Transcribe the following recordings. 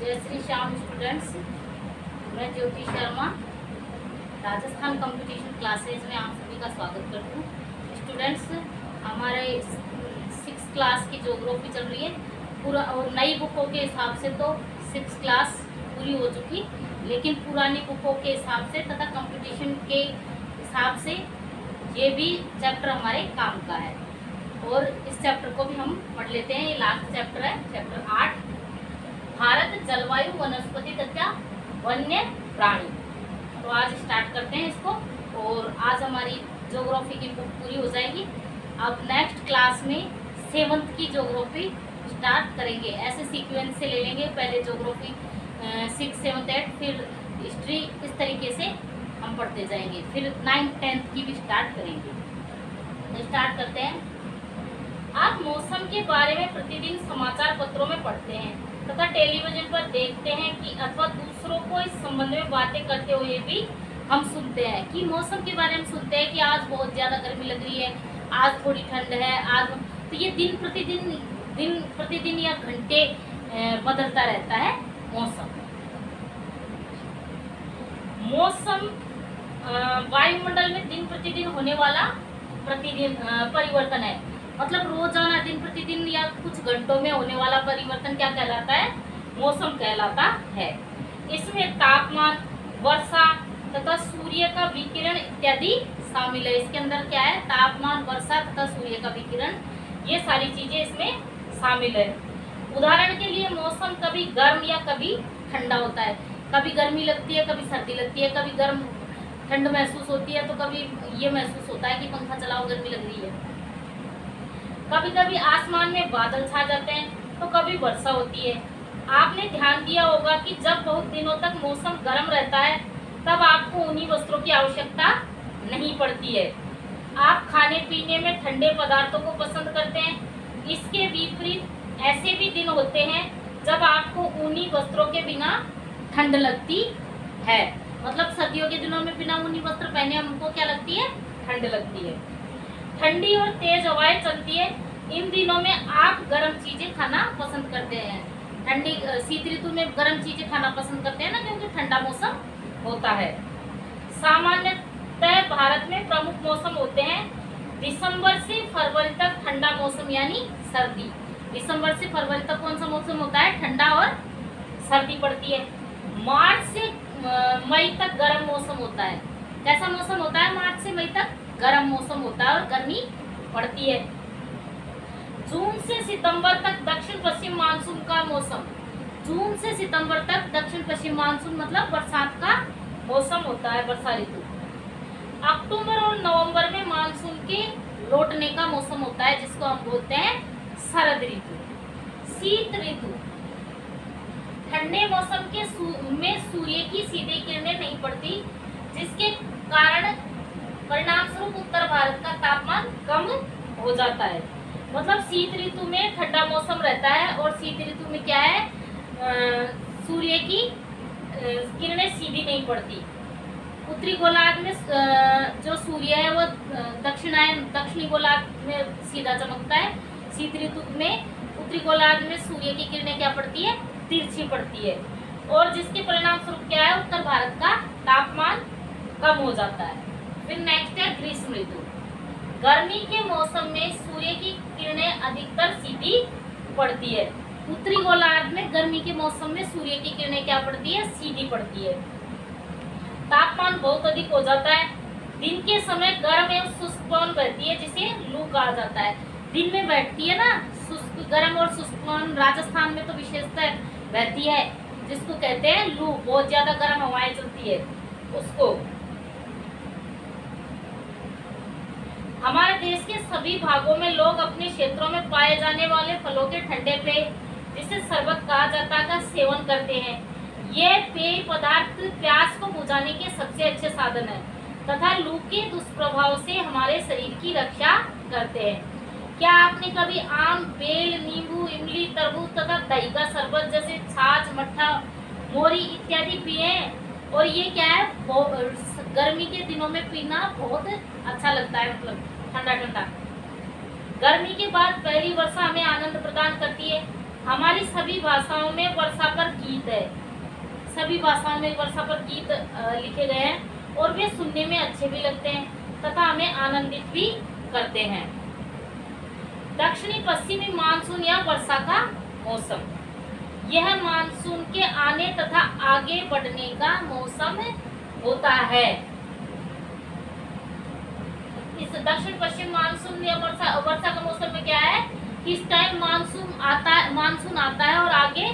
जय श्री श्याम स्टूडेंट्स, मैं Jyoti Sharma Rajasthan competition classes में आप सभी का स्वागत करती हूँ। स्टूडेंट्स, हमारे 6th क्लास की ज्योग्राफी चल रही है पूरा, और नई बुकों के हिसाब से तो 6th क्लास पूरी हो चुकी, लेकिन पुरानी बुकों के हिसाब से तथा कंपटीशन के हिसाब से ये भी चैप्टर हमारे काम का है और इस चैप्टर को भी हम पढ़ लेते हैं। ये लास्ट चैप्टर है, चैप्टर 8, भारत जलवायु वनस्पति तथा वन्य प्राणी। तो आज स्टार्ट करते हैं इसको, और आज हमारी ज्योग्राफी की बुक पूरी हो जाएगी। अब नेक्स्ट क्लास में 7th की ज्योग्राफी स्टार्ट करेंगे। ऐसे सीक्वेंस से ले लेंगे, पहले ज्योग्राफी 6, 7, 8, फिर हिस्ट्री, इस तरीके से हम पढ़ते जाएंगे। फिर 9th, 10th की भी स्टार्ट करेंगे। तो स्टार्ट करते हैं। आप मौसम के बारे में प्रतिदिन समाचार पत्रों में पढ़ते हैं तथा टेलीविजन पर देखते हैं कि अथवा दूसरों को इस संबंध में बातें करते हुए भी हम सुनते हैं कि मौसम के बारे में सुनते हैं कि आज बहुत ज़्यादा गर्मी लग रही है, आज थोड़ी ठंड है, आज। तो ये दिन प्रतिदिन या घंटे बदलता रहता है मौसम वायुमंडल में दिन प्रतिदिन होने वाला परिवर्तन है। मतलब रोजाना दिन प्रतिदिन या कुछ घंटों में होने वाला परिवर्तन क्या कहलाता है? मौसम कहलाता है। इसमें तापमान, वर्षा तथा सूर्य का विकिरण इत्यादि शामिल है। इसके अंदर क्या है? तापमान, वर्षा तथा सूर्य का विकिरण, ये सारी चीजें इसमें शामिल है। उदाहरण के लिए मौसम कभी गर्म या कभी ठंडा होता है। कभी गर्मी लगती है, कभी सर्दी लगती है, कभी गर्म ठंड महसूस होती है, तो कभी ये महसूस होता है कि पंखा चलाओ, गर्मी लग रही है। कभी कभी आसमान में बादल छा जाते हैं तो कभी वर्षा होती है। आपने ध्यान दिया होगा कि जब बहुत दिनों तक मौसम गर्म रहता है तब आपको ऊनी वस्त्रों की आवश्यकता नहीं पड़ती है। आप खाने पीने में ठंडे पदार्थों को पसंद करते हैं। इसके विपरीत ऐसे भी दिन होते हैं जब आपको ऊनी वस्त्रों के बिना ठंड लगती है। मतलब सर्दियों के दिनों में बिना ऊनी वस्त्र पहने हमको क्या लगती है? ठंड लगती है। ठंडी और तेज हवाएं चलती है। इन दिनों में आप गर्म चीजें खाना पसंद करते हैं। शीत ऋतु में गर्म चीजें खाना पसंद करते हैं ना, क्योंकि ठंडा मौसम होता है। सामान्यतः भारत में प्रमुख मौसम होते हैं दिसंबर से फरवरी तक ठंडा मौसम यानी सर्दी। दिसंबर से फरवरी तक कौन सा मौसम होता है? ठंडा और सर्दी पड़ती है। मार्च से मई तक गर्म मौसम होता है। कैसा मौसम होता है? मार्च से मई तक गर्म मौसम होता है और गर्मी पड़ती है। जून से सितंबर तक दक्षिण पश्चिम मानसून का मौसम। जून से सितंबर तक दक्षिण पश्चिम मानसून मतलब बरसात का मौसम होता है, वर्षा ऋतु। अक्टूबर और नवंबर में मानसून के लौटने का मौसम होता है, जिसको हम बोलते हैं शरद ऋतु। शीत ऋतु, ठंडे मौसम के में सूर्य की सीधी किरणें नहीं पड़ती, जिसके कारण परिणाम स्वरूप उत्तर भारत का तापमान कम हो जाता है। मतलब शीत ऋतु में ठंडा मौसम रहता है और शीत ऋतु में क्या है? सूर्य की किरणें सीधी नहीं पड़ती। उत्तरी गोलार्ध में जो सूर्य है वो दक्षिणी गोलार्ध में सीधा चमकता है। शीत ऋतु में उत्तरी गोलार्ध में सूर्य की किरणें क्या पड़ती है? तिरछी पड़ती है, और जिसके परिणाम स्वरूप क्या है? उत्तर भारत का तापमान कम हो जाता है। फिर नेक्स्ट है ग्रीष्म ऋतु। गर्मी के मौसम में सूर्य की किरणें अधिकतर सीधी पड़ती है। उत्तरी गोलार्ध में गर्मी के मौसम में सूर्य की किरणें क्या पड़ती है? सीधी पड़ती है। तापमान बहुत अधिक हो जाता है। दिन के समय गर्म एवं शुष्क पवन बहती है, जिसे लू कहा जाता है। दिन में बैठती है ना शुष्क, गर्म और शुष्क पवन, राजस्थान में तो विशेषतः बहती है, जिसको कहते हैं लू। बहुत ज्यादा गर्म हवाएं चलती है उसको। हमारे देश के सभी भागों में लोग अपने क्षेत्रों में पाए जाने वाले फलों के ठंडे पेय, जिसे शरबत कहा जाता है, का सेवन करते हैं। ये पेय पदार्थ प्यास को बुझाने के सबसे अच्छे साधन है तथा लू के दुष्प्रभाव से हमारे शरीर की रक्षा करते हैं। क्या आपने कभी आम, बेल, नींबू, इमली, तरबूज तथा दही का शरबत जैसे छाछ, मट्ठा, मोरी इत्यादि पिए हैं? और ये क्या है? गर्मी के दिनों में पीना बहुत अच्छा लगता है, मतलब ठंडा ठंडा। गर्मी के बाद पहली वर्षा हमें आनंद प्रदान करती है। हमारी सभी भाषाओं में वर्षा पर गीत गीत है। सभी भाषाओं में वर्षा पर गीत लिखे गए हैं और वे सुनने में अच्छे भी लगते हैं तथा हमें आनंदित भी करते हैं। दक्षिणी पश्चिमी मानसून या वर्षा का मौसम, यह मानसून के आने तथा आगे बढ़ने का मौसम होता है। इस दक्षिण पश्चिम मानसून या वर्षा का मौसम में क्या है, इस टाइम मानसून आता है और आगे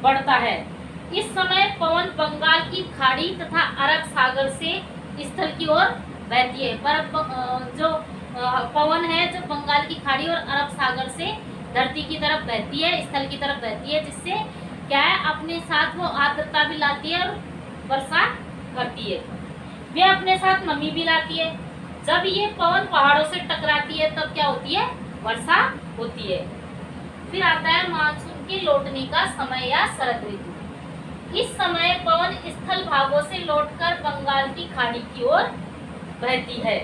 बढ़ता है। इस समय पवन बंगाल की खाड़ी तथा अरब सागर से स्थल की ओर बहती है। जो पवन है जो बंगाल की खाड़ी और अरब सागर से धरती की तरफ बहती है, स्थल की तरफ बहती है, जिससे क्या है अपने साथ वो आर्द्रता भी लाती है और वर्षा करती है। वे अपने साथ नमी भी लाती है। जब ये पवन पहाड़ों से टकराती है तब क्या होती है, वर्षा होती है। फिर आता है मानसून के लौटने का समय या शरद ऋतु। इस समय पवन स्थल भागों से लौटकर बंगाल की खाड़ी की ओर बहती है।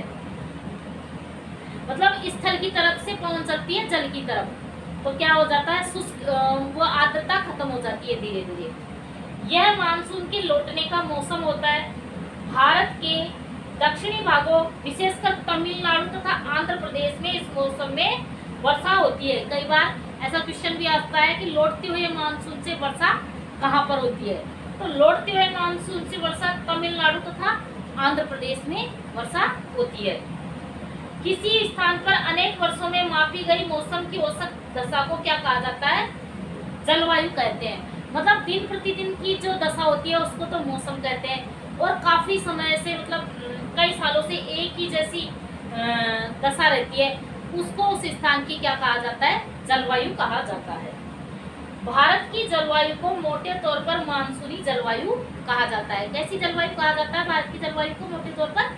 मतलब स्थल की तरफ से पवन चलती है जल की तरफ, तो क्या हो जाता है, शुष्क वो आर्द्रता खत्म हो जाती है धीरे धीरे। यह मानसून के लौटने का मौसम होता है। भारत के दक्षिणी भागों विशेषकर तमिलनाडु तथा आंध्र प्रदेश में इस मौसम में वर्षा होती है। कई बार ऐसा क्वेश्चन भी आता है कि लौटते हुए मानसून से वर्षा कहाँ पर होती है, तो लौटते हुए मानसून से वर्षा तमिलनाडु तथा आंध्र प्रदेश में वर्षा होती है। किसी स्थान पर अनेक वर्षों में मापी गई मौसम की औसत दशा को क्या कहा जाता है, जलवायु कहते हैं। मतलब दिन प्रतिदिन की जो दशा होती है उसको तो मौसम कहते हैं, और काफी समय से मतलब कई सालों से एक ही जैसी दशा रहती है उसको उस स्थान की क्या कहा जाता है, जलवायु कहा जाता है। भारत की जलवायु को मोटे तौर पर मानसूनी जलवायु कहा जाता है। कैसी जलवायु कहा जाता है, भारत की जलवायु को मोटे तौर पर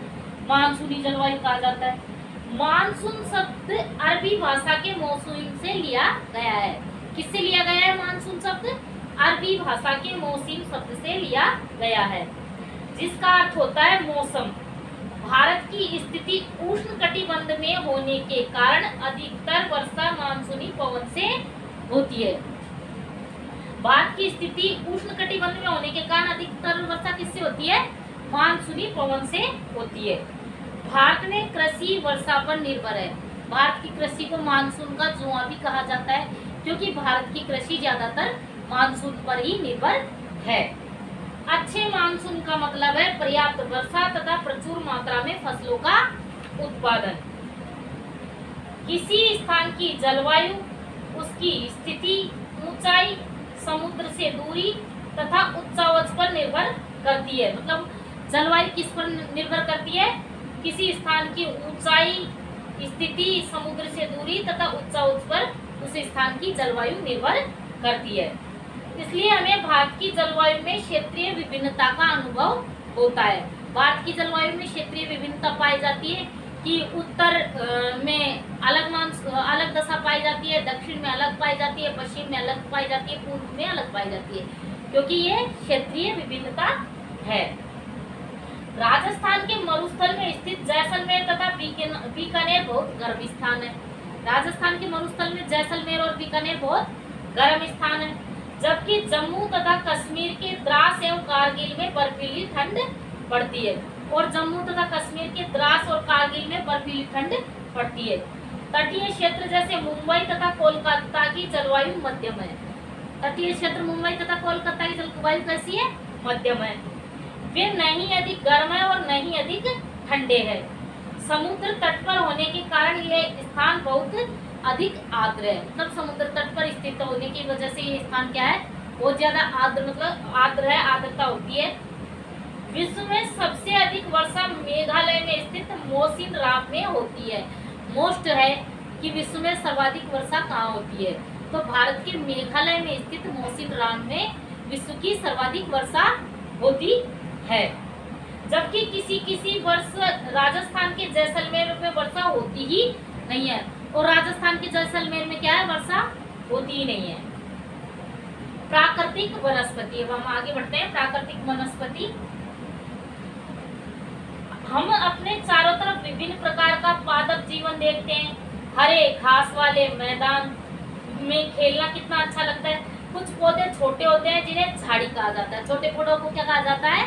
मानसूनी जलवायु कहा जाता है। मानसून शब्द अरबी भाषा के मौसूम से लिया गया है। किससे लिया गया है मानसून शब्द, अरबी भाषा के मौसम शब्द से लिया गया है, जिसका अर्थ होता है मौसम। भारत की स्थिति उष्णकटिबंध में होने के कारण अधिकतर वर्षा मानसूनी पवन से होती है। भारत की स्थिति उष्णकटिबंध में होने के कारण अधिकतर वर्षा किससे होती है, मानसूनी पवन से होती है। भारत में कृषि वर्षा पर निर्भर है। भारत की कृषि को मानसून का जुआ भी कहा जाता है, क्योंकि भारत की कृषि ज्यादातर मानसून पर ही निर्भर है। अच्छे मानसून का मतलब है पर्याप्त वर्षा तथा प्रचुर मात्रा में फसलों का उत्पादन। किसी स्थान की जलवायु उसकी स्थिति, ऊंचाई, समुद्र से दूरी तथा उच्चावच पर निर्भर करती है। मतलब जलवायु किस पर निर्भर करती है, किसी स्थान की ऊंचाई, स्थिति, समुद्र से दूरी तथा उच्चावच पर उस स्थान की जलवायु निर्भर करती है। इसलिए हमें भारत की जलवायु में क्षेत्रीय विभिन्नता का अनुभव होता है। भारत की जलवायु में क्षेत्रीय विभिन्नता पाई जाती है कि उत्तर में अलग दशा पाई जाती है, दक्षिण में अलग पाई जाती है, पश्चिम में अलग पाई जाती है, पूर्व में अलग पाई जाती है, क्योंकि ये क्षेत्रीय विभिन्नता है। राजस्थान के मरुस्थल में स्थित जैसलमेर तथा बीकानेर बहुत गर्म स्थान है। राजस्थान के मरुस्थल में जैसलमेर और बीकानेर बहुत गर्म स्थान है, जबकि जम्मू तथा कश्मीर के द्रास एवं कारगिल में बर्फीली ठंड पड़ती है। और जम्मू तथा कश्मीर के द्रास और कारगिल में बर्फीली ठंड पड़ती है। तटीय क्षेत्र जैसे मुंबई तथा कोलकाता की जलवायु मध्यम है। तटीय क्षेत्र मुंबई तथा कोलकाता की जलवायु कैसी है, मध्यम है। वे नहीं अधिक गर्म है और नहीं अधिक ठंडे है। समुद्र तट पर होने के कारण यह स्थान बहुत अधिक आर्द्र है। मतलब समुद्र तट पर स्थित होने की वजह से ये स्थान क्या है, बहुत ज्यादा आर्द्र, मतलब आर्द्र है, आर्द्रता होती है। विश्व में सबसे अधिक वर्षा मेघालय में स्थित मौसिनराम में होती है। मोस्ट है कि विश्व में सर्वाधिक वर्षा कहाँ होती है, तो भारत के मेघालय में स्थित मौसिनराम में विश्व की सर्वाधिक वर्षा होती है। जबकि किसी वर्ष राजस्थान के जैसलमेर में वर्षा होती ही नहीं है, और राजस्थान के जैसलमेर में क्या है, वर्षा होती ही नहीं है। प्राकृतिक वनस्पति, अब हम आगे बढ़ते हैं। प्राकृतिक वनस्पति, हम अपने चारों तरफ विभिन्न प्रकार का पादप जीवन देखते हैं। हरे घास वाले मैदान में खेलना कितना अच्छा लगता है। कुछ पौधे छोटे होते हैं जिन्हें झाड़ी कहा जाता है। छोटे पौधों को क्या कहा जाता है?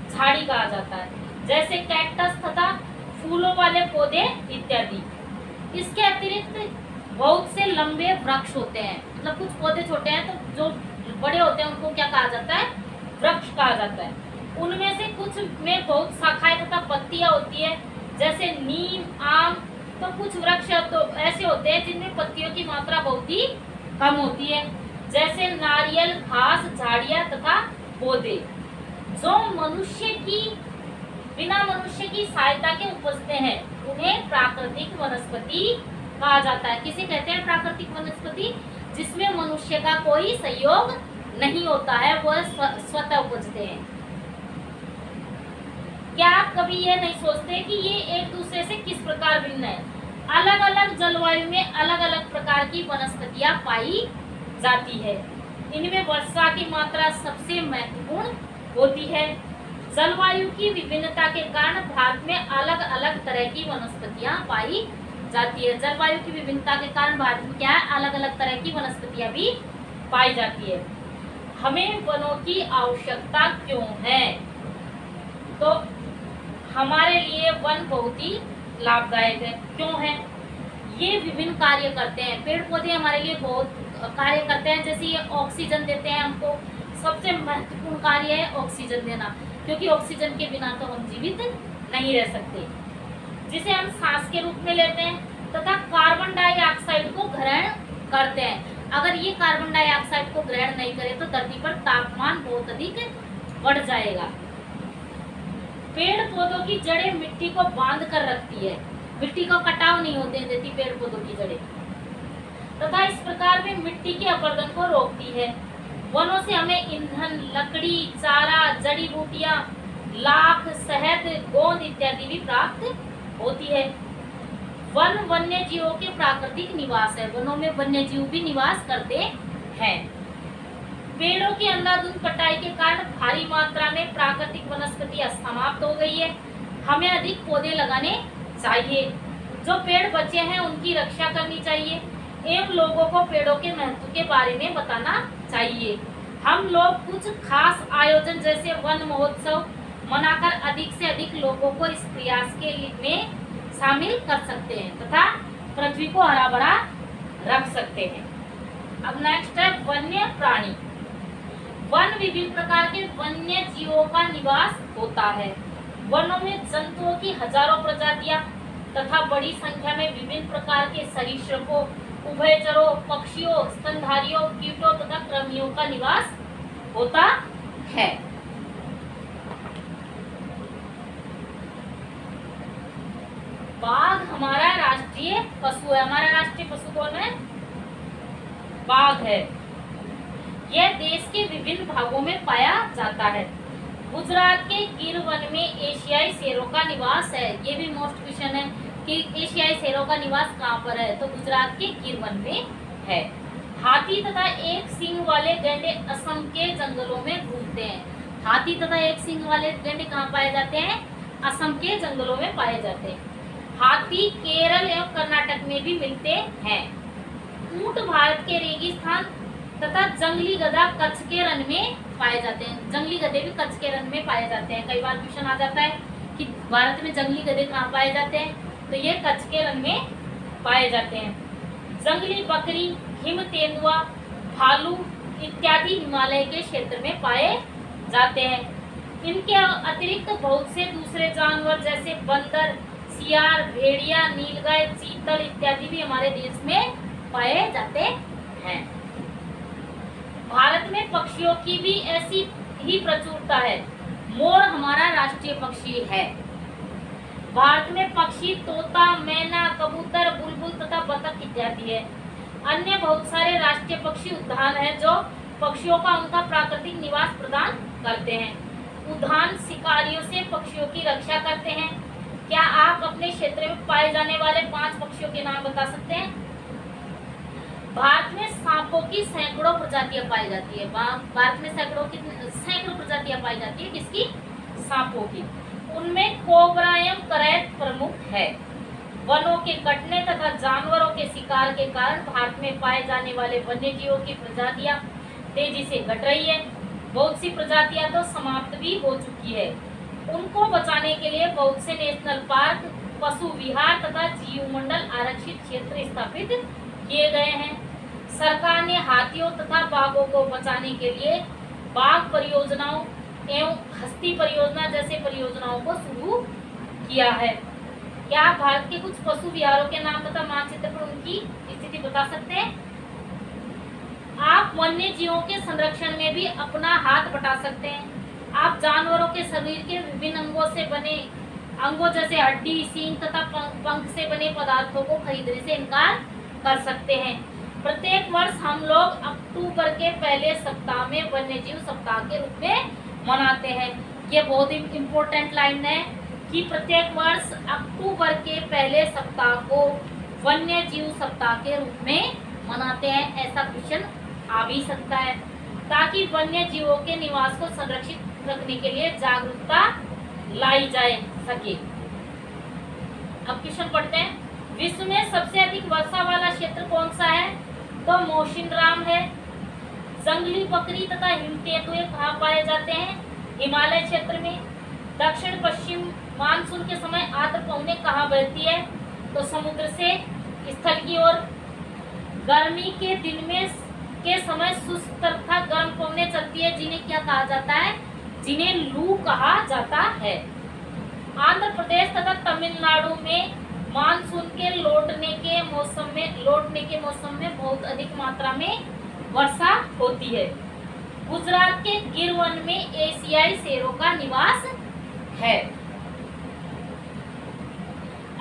झाड़ी कहा जाता है, जैसे कैक्टस तथा फूलों वाले पौधे इत्यादि। इसके अतिरिक्त बहुत से लंबे वृक्ष होते हैं, मतलब कुछ पौधे छोटे हैं तो जो बड़े होते हैं उनको क्या कहा जाता है? वृक्ष कहा जाता है। उनमें से कुछ में बहुत शाखाएं तथा पत्तियां होती है, जैसे नीम, आम। तो कुछ वृक्ष तो ऐसे होते हैं जिनमें पत्तियों की मात्रा बहुत ही कम होती है, जैसे नारियल, घास, झाड़ियां तथा पौधे जो बिना मनुष्य की सहायता के उपजते हैं, उन्हें प्राकृतिक वनस्पति कहा जाता है। किसे कहते हैं प्राकृतिक वनस्पति? जिसमें मनुष्य का कोई सहयोग नहीं होता है, वह स्वतः उपजते हैं। क्या आप कभी ये नहीं सोचते कि ये एक दूसरे से किस प्रकार भिन्न है? अलग अलग जलवायु में अलग अलग प्रकार की वनस्पतियां पाई जाती है। इनमें वर्षा की मात्रा सबसे महत्वपूर्ण होती है। जलवायु की विभिन्नता के कारण भारत में अलग अलग तरह की वनस्पतियां पाई जाती है। जलवायु की विभिन्नता के कारण भारत में क्या है? अलग अलग तरह की वनस्पतियां भी पाई जाती है। हमें वनों की आवश्यकता क्यों है? तो हमारे लिए वन बहुत ही लाभदायक है। क्यों है? ये विभिन्न कार्य करते हैं। पेड़ पौधे हमारे लिए बहुत कार्य करते हैं, जैसे ये ऑक्सीजन देते हैं हमको। सबसे महत्वपूर्ण कार्य है ऑक्सीजन देना, क्योंकि ऑक्सीजन के बिना तो हम जीवित नहीं रह सकते, जिसे हम सांस के रूप में लेते हैं, तथा कार्बन डाइऑक्साइड को ग्रहण करते हैं। अगर ये कार्बन डाइऑक्साइड को ग्रहण नहीं करे तो धरती पर तापमान बहुत अधिक बढ़ जाएगा। पेड़ पौधों की जड़ें मिट्टी को बांध कर रखती है, मिट्टी को कटाव नहीं होने देती पेड़ पौधों की जड़ें, तथा इस प्रकार में मिट्टी के अपरदन को रोकती है। वनों से हमें ईंधन, लकड़ी, चारा, जड़ी बूटियां, लाख, शहद, गोंद इत्यादि भी प्राप्त होती है। वन वन्य जीवों के प्राकृतिक निवास है। वनों में वन्य जीव भी निवास करते हैं। पेड़ों की अंधाधुंध कटाई के कारण भारी मात्रा में प्राकृतिक वनस्पति समाप्त हो गई है। हमें अधिक पौधे लगाने चाहिए। जो पेड़ बचे हैं उनकी रक्षा करनी चाहिए एवं लोगों को पेड़ों के महत्व के बारे में बताना चाहिए। हम लोग कुछ खास आयोजन जैसे वन महोत्सव मनाकर अधिक से अधिक लोगों को इस प्रयास के में शामिल कर सकते हैं तथा पृथ्वी को हरा भरा रख सकते हैं। अब नेक्स्ट है वन्य प्राणी। वन विभिन्न प्रकार के वन्य जीवों का निवास होता है। वनों में जंतुओं की हजारों प्रजातियां तथा बड़ी संख्या में विभिन्न प्रकार के सरीसृपों, उभयचरों, पक्षियों, स्तनधारियों, कीटों तथा कृमियों का निवास होता है। बाघ हमारा राष्ट्रीय पशु है। हमारा राष्ट्रीय पशु कौन है? बाघ है। यह देश के विभिन्न भागों में पाया जाता है। गुजरात के गिर वन में एशियाई शेरों का निवास है। ये भी मोस्ट क्वेश्चन है कि एशियाई शेरों का निवास कहाँ पर है, तो गुजरात के गिर वन में है। हाथी तथा एक सींग वाले गैंडे असम के जंगलों में घूमते हैं। हाथी तथा एक सींग वाले गैंडे कहाँ पाए जाते हैं? असम के जंगलों में पाए जाते हैं। हाथी केरल एवं कर्नाटक में भी मिलते हैं। ऊंट भारत के रेगिस्तान तथा जंगली गधा कच्छ के रण में पाए जाते हैं। जंगली गधे भी कच्छ के रण में पाए जाते हैं। कई बार क्वेश्चन आ जाता है कि भारत में जंगली गधे कहाँ पाए जाते हैं, तो ये कच्छ के रण में पाए जाते हैं। जंगली बकरी, हिम तेंदुआ, भालू इत्यादि हिमालय के क्षेत्र में पाए जाते हैं। इनके अतिरिक्त बहुत से दूसरे जानवर जैसे बंदर, सियार, भेड़िया, नीलगाय, चीतल इत्यादि भी हमारे देश में पाए जाते हैं। भारत में पक्षियों की भी ऐसी ही प्रचुरता है। मोर हमारा राष्ट्रीय पक्षी है। भारत में पक्षी तोता, मैना, कबूतर, बुलबुल तथा बतख इत्यादि है। अन्य बहुत सारे राष्ट्रीय पक्षी उद्यान हैं जो पक्षियों का उनका प्राकृतिक निवास प्रदान करते हैं। उद्यान शिकारियों से पक्षियों की रक्षा करते हैं। क्या आप अपने क्षेत्र में पाए जाने वाले 5 पक्षियों के नाम बता सकते हैं? भारत में सांपों की सैकड़ों प्रजातियां पाई जाती है। भारत में सैकड़ों प्रजातियां पाई जाती है। किसकी? सांपों की। उनमें कोबरा एवं करैत प्रमुख है। वनों के कटने तथा जानवरों के शिकार के कारण भारत में पाए जाने वाले वन्य जीवों की प्रजातियां तेजी से घट रही है। बहुत सी प्रजातियां तो समाप्त भी हो चुकी है। उनको बचाने के लिए बहुत से नेशनल पार्क, पशु विहार तथा जीवमंडल आरक्षित क्षेत्र स्थापित किए गए हैं। सरकार ने हाथियों तथा बाघों को बचाने के लिए बाघ परियोजनाओं एवं हस्ती परियोजना जैसे परियोजनाओं को शुरू किया है। क्या आप भारत के कुछ पशु विहारों के नाम तथा मानचित्र पर उनकी स्थिति बता सकते हैं? आप वन्य जीवों के संरक्षण में भी अपना हाथ बटा सकते हैं। आप जानवरों के शरीर के विभिन्न अंगों जैसे हड्डी, सींग तथा पंख से बने पदार्थों को खरीदने से इनकार कर सकते हैं। प्रत्येक वर्ष हम लोग अक्टूबर के पहले सप्ताह में वन्य जीव सप्ताह के रूप में मनाते हैं। ये बहुत ही इम्पोर्टेंट लाइन है कि प्रत्येक वर्ष अक्टूबर के पहले सप्ताह को वन्य जीव सप्ताह के रूप में मनाते हैं। ऐसा क्वेश्चन आ भी सकता है, ताकि वन्य जीवों के निवास को संरक्षित रखने के लिए जागरूकता लाई जाए सके। अब क्वेश्चन पढ़ते हैं। विश्व में सबसे अधिक वर्षा वाला क्षेत्र कौन सा है? तो मौसिनराम है। जंगली बकरी तथा हिमतेंदुए कहाँ पाए जाते हैं? हिमालय क्षेत्र में। दक्षिण पश्चिम मानसून के समय आर्द्र पवनें कहाँ बहती है? तो समुद्र से स्थल की ओर। गर्मी के दिन में के समय शुष्क तथा गर्म पवनें चलती है, जिन्हें क्या कहा जाता है? जिन्हें लू कहा जाता है। आंध्र प्रदेश तथा तमिलनाडु में मानसून के लौटने के मौसम में बहुत अधिक मात्रा में वर्षा होती है। गुजरात के गिर वन में एशियाई शेरों का निवास है।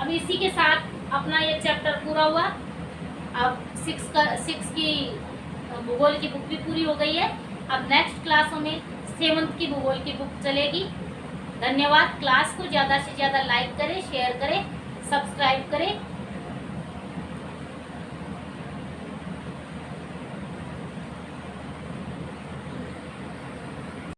अब इसी के साथ अपना ये चैप्टर पूरा हुआ। अब 6 की भूगोल की बुक भी पूरी हो गई है। अब नेक्स्ट क्लासों में 7th की भूगोल की बुक चलेगी। धन्यवाद। क्लास को ज़्यादा से ज़्यादा लाइक करें, शेयर करें, सब्सक्राइब करें।